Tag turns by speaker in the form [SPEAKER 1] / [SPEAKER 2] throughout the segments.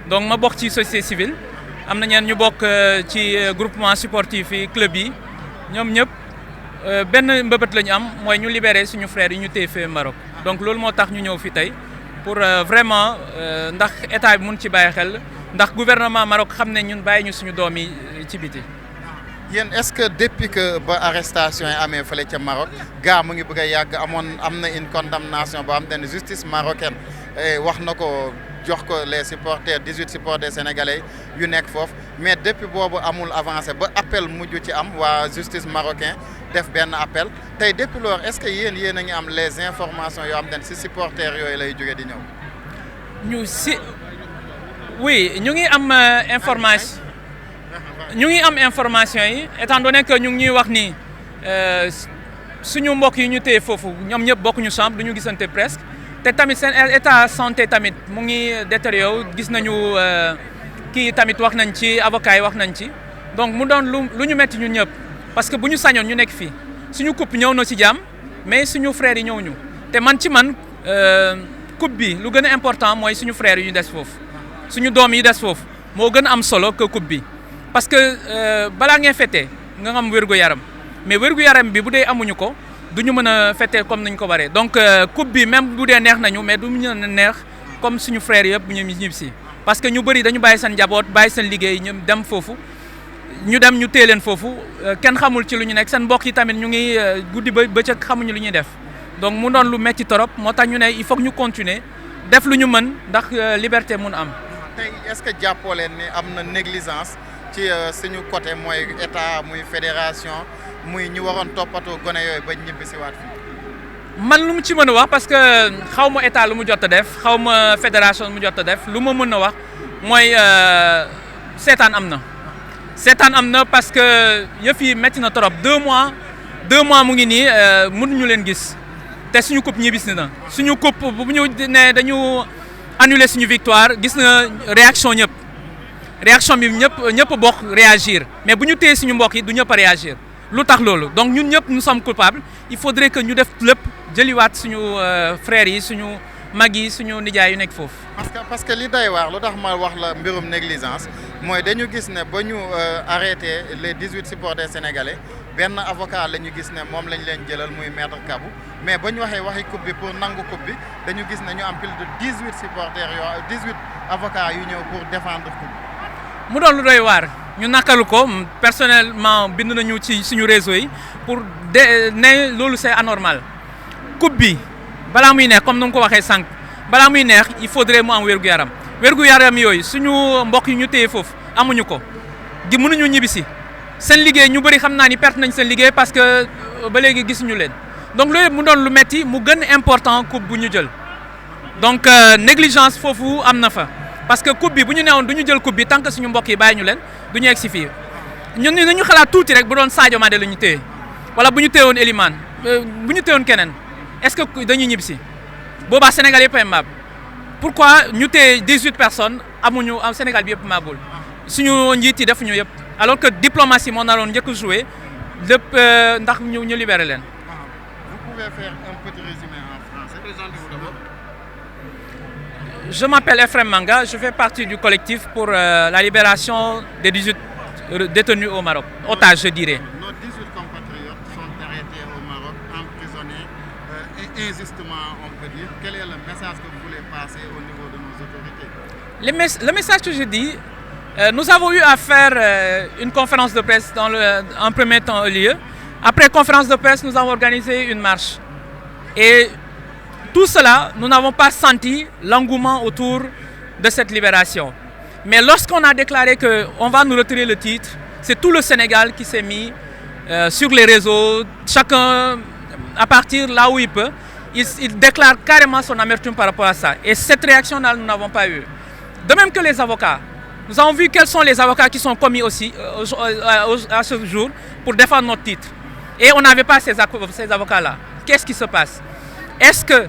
[SPEAKER 1] donc ma bokk ci société civile am na ñeen ñu bokk ci groupement sportif yi club yi ñoom ñëpp benn mbëbët la ñu am mooy ñu libérer suñu frères yi ñu téye fee Maroc donc loolu moo tax ñu ñëw fi tey pour vraiment ndax état bi mun ci bàyyi xel ndax gouvernement Maroc xam ne ñun bàyyi ñu suñu doom yi ci biti.
[SPEAKER 2] yéen est-ce que depuis que ba arrestation yi amee fële ca Maroc gaa mu ngi bëgg a yàgg am na une condamnation boo xam ne justice marocaine wax na ko jox ko les supporters 18 supporters sénégalais yu nekk foofu mais depuis boobu amul avancé ba appel mujj ci am waa justice marocain def benn appel tey depuis loolu est-ce que yéen a ngi am les informations yoo xam ne si supporters yooyu lay jóge di ñëw.
[SPEAKER 1] Oui ñu ngi am information. ñu ngi am information yi étant donné que ñu ngi ñuy wax ni suñu mbokk yi ñu téye foofu ñoom ñëpp bokkuñu chambre du ñu gisante presque te tamit seen état santé tamit mu ngi détérioré gis nañu kii tamit wax nañ ci avocat yi wax nañ ci donc mu doon lu ñu metti ñun ñëpp parce que bu ñu sañoon ñu nekk fii suñu coupe ñëw na ci jàmm mais suñu frères yi ñëw ñu te ci man coupe bi lu gën a important mooy suñu frères yi ñu des foofu suñu doom yi des foofu moo gën a am solo que coupe bi. parce que balaa ngeen fete nga xam wér-gu-yaram mais wér-gu-yaram bi bu dee amuñu ko du ñu mën a fete comme nañ ko waree donc coupe bi même bu dee neex nañu mais du ñu neex comme suñu frères yëpp bu ñu ñib si parce que ñu bëri dañu bàyyi seen njaboot bàyyi seen liggéey ñu dem foofu ñu dem ñu téye leen foofu kenn xamul ci lu ñu nekk seen mbokk yi tamit ñu ngi guddi ba bëccëg xamuñu lu ñuy def donc mu doon lu metti torop moo tax ñu ne il faut que ñu continuer def lu ñu mën ndax liberté mun am.
[SPEAKER 2] tey est-ce que jàppoo leen ni am na négligence. ci suñu côté mooy état muy fédération muy ñu waroon toppatoo gone yooyu ba ñibbi si waat fii.
[SPEAKER 1] man lu mu ci mën a wax parce que xaw ma état lu mu jot a def xaw ma fédération lu mu jot a def lu ma mën a wax mooy seetaan am na parce que yëf yi métti na trop 2 mois mu ngi nii mënuñu leen gis te suñu coupe ñibbisi na suñu coupe bu ñu ne dañu annuler suñu victoire gis na réaction ñëpp. réaction bi ñëpp bokk réagir mais bu ñu téye suñu mbokk yi du ñëpp a réagir lu tax loolu donc ñun ñëpp nous sommes coupables il faudrait que ñu def lépp jëliwaat suñu frères yi suñu mag yi suñu nijaay yu nekk foofu.
[SPEAKER 2] parce que li day waar lu tax ma wax la mbirum négligence mooy dañu gis ne ba ñu arrêté les 18 supporters sénégalais benn avocat la ñu gis ne moom lañ leen jëlal muy maître Kabou mais ba ñu waxi coupe bi pour nangu coupe bi dañu gis ne ñu am plus de 18 supporters 18 avocats yu ñëw pour défendre coupe bi.
[SPEAKER 1] mu doon lu doy waar ñu nakalu ko personnellement bind nañu ci suñu réseau yi pour ne loolu c'est anormal coupe bi balaa muy neex comme ni nga ko waxee sànq balaa muy neex il faudrait mu am wér-gu-yaram yooyu suñu mbokk yi ñu téye foofu amuñu ko gi mënuñu ñibbisi seen liggéey ñu bëri xam naa ni perte nañ seen liggéey parce que ba léegi gisuñu leen donc loolu mu doon lu metti mu gën important coupe bu ñu jël donc négligence foofu am na fa. parce que coupe bi bu ñu newoon du ñu jël coupe bi tant que suñu mbokk yi bàyyi ñu leen du ñu egg si fii ñun nañu xalaat tuuti rek bu doon Sadio Mané la ñu téye wala bu ñu téyewoon Elimane bu ñu téyewoon keneen est-ce que dañuy ñibbi si boobaa Sénégal yëpp ay mab pourquoi ñu téye 18 personnes amuñu am Sénégal bi yëpp mabul suñu njiit yi defuñu yëpp alors que diplomatie moo naroon njëkk a joué lépp ndax ñu libéré leen.
[SPEAKER 2] Vous pouvez faire un petit résumé en français. Présentez-vous d'abord.
[SPEAKER 1] Je m'appelle Efrem Manga, je fais partie du collectif pour la libération des 18 détenus au Maroc, otages je dirais.
[SPEAKER 2] Nos 18 compatriotes sont arrêtés au Maroc, emprisonnés injustement on peut dire. Quel est le message que vous voulez passer au niveau de nos autorités?
[SPEAKER 1] Le message que je dis, nous avons eu à faire une conférence de presse en premier temps lieu. Après conférence de presse, nous avons organisé une marche. Et tout cela, nous n'avons pas senti l'engouement autour de cette libération. Mais lorsqu'on a déclaré qu'on va nous retirer le titre, c'est tout le Sénégal qui s'est mis sur les réseaux, chacun à partir là où il peut, il déclare carrément son amertume par rapport à ça. Et cette réaction-là, nous n'avons pas eu. De même que les avocats. Nous avons vu quels sont les avocats qui sont commis aussi à ce jour pour défendre notre titre. Et on n'avait pas ces avocats-là. Qu'est-ce qui se passe? Est-ce que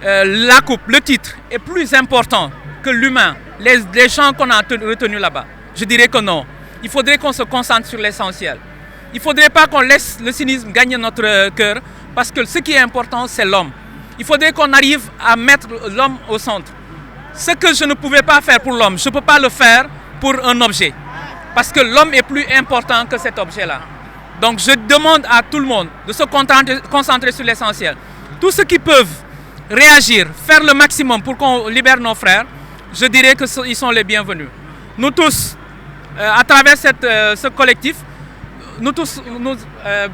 [SPEAKER 1] la coupe, le titre, est plus important que l'humain, les gens qu'on a retenus là-bas? Je dirais que non. Il faudrait qu'on se concentre sur l'essentiel. Il ne faudrait pas qu'on laisse le cynisme gagner notre cœur, parce que ce qui est important, c'est l'homme. Il faudrait qu'on arrive à mettre l'homme au centre. ce que je ne pouvais pas faire pour l'homme, je ne peux pas le faire pour un objet. Parce que l'homme est plus important que cet objet-là. Donc je demande à tout le monde de se concentrer sur l'essentiel. Tous ceux qui peuvent réagir, faire le maximum pour qu'on libère nos frères, je dirais qu'ils sont les bienvenus. Nous tous, à travers ce collectif,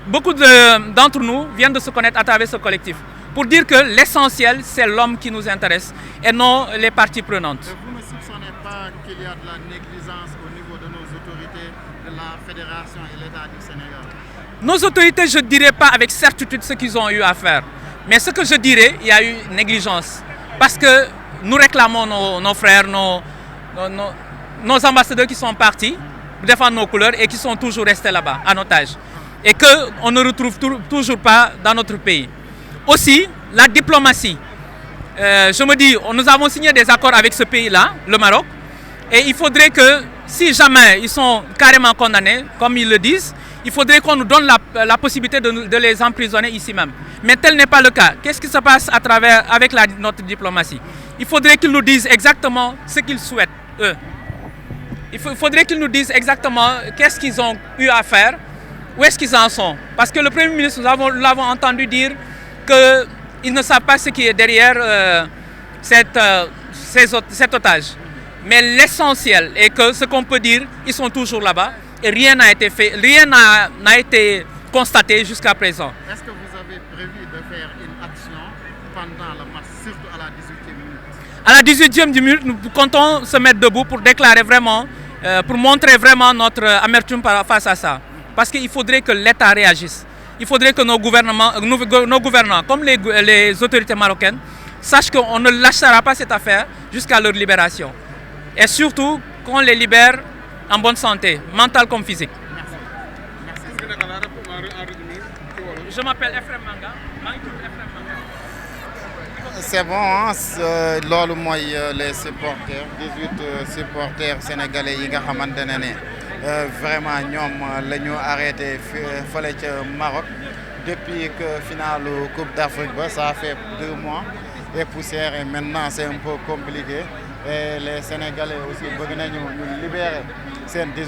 [SPEAKER 1] beaucoup d'entre nous viennent de se connaître à travers ce collectif. Pour dire que l'essentiel, c'est l'homme qui nous intéresse et non les parties prenantes.
[SPEAKER 2] Et vous ne soupçonnez pas qu'il y a de la négligence au niveau de nos autorités, de la fédération et l'État du Sénégal?
[SPEAKER 1] Nos autorités, je ne dirais pas avec certitude ce qu'ils ont eu à faire. Mais ce que je dirais, il y a eu négligence. Parce que nous réclamons nos frères, nos ambassadeurs qui sont partis défendre nos couleurs et qui sont toujours restés là-bas, en otage. Et qu'on ne retrouve toujours pas dans notre pays. Aussi, la diplomatie. Je me dis, nous avons signé des accords avec ce pays-là, le Maroc, et il faudrait que, si jamais ils sont carrément condamnés, comme ils le disent, il faudrait qu'on nous donne la possibilité de les emprisonner ici même. Mais tel n'est pas le cas. Qu'est-ce qui se passe avec notre diplomatie? Il faudrait qu'ils nous disent exactement ce qu'ils souhaitent, eux. Il faudrait qu'ils nous disent exactement qu'est-ce qu'ils ont eu à faire, où est-ce qu'ils en sont. Parce que le Premier ministre, nous l'avons entendu dire qu'ils ne savent pas ce qui est derrière cet otage. Mais l'essentiel est que ce qu'on peut dire, ils sont toujours là-bas et rien n'a été fait, rien n'a été constaté jusqu'à présent.
[SPEAKER 2] Est-ce que vous avez prévu de faire une action pendant le match, surtout à la 18e minute?
[SPEAKER 1] À la 18e minute, nous comptons se mettre debout pour déclarer vraiment, pour montrer vraiment notre amertume face à ça. Parce qu'il faudrait que l'État réagisse. Il faudrait que nos gouvernants, comme les autorités marocaines, sachent qu'on ne lâchera pas cette affaire jusqu'à leur libération. Et surtout qu'on les libère en bonne santé, mentale comme physique.
[SPEAKER 2] Merci.
[SPEAKER 1] Je m'appelle Efrem Manga.
[SPEAKER 2] C'est bon, hein? Loolu mooy les supporters 18 supporters sénégalais yi nga xamante ne vraiment ñoom la ñu arrêté fële ca Maroc depuis que finalu Coupe d'Afrique ba ça fait 2 mois et poussière et maintenant c'est un peu compliqué et les Sénégalais aussi bëgg nañu ñu libérer seen 18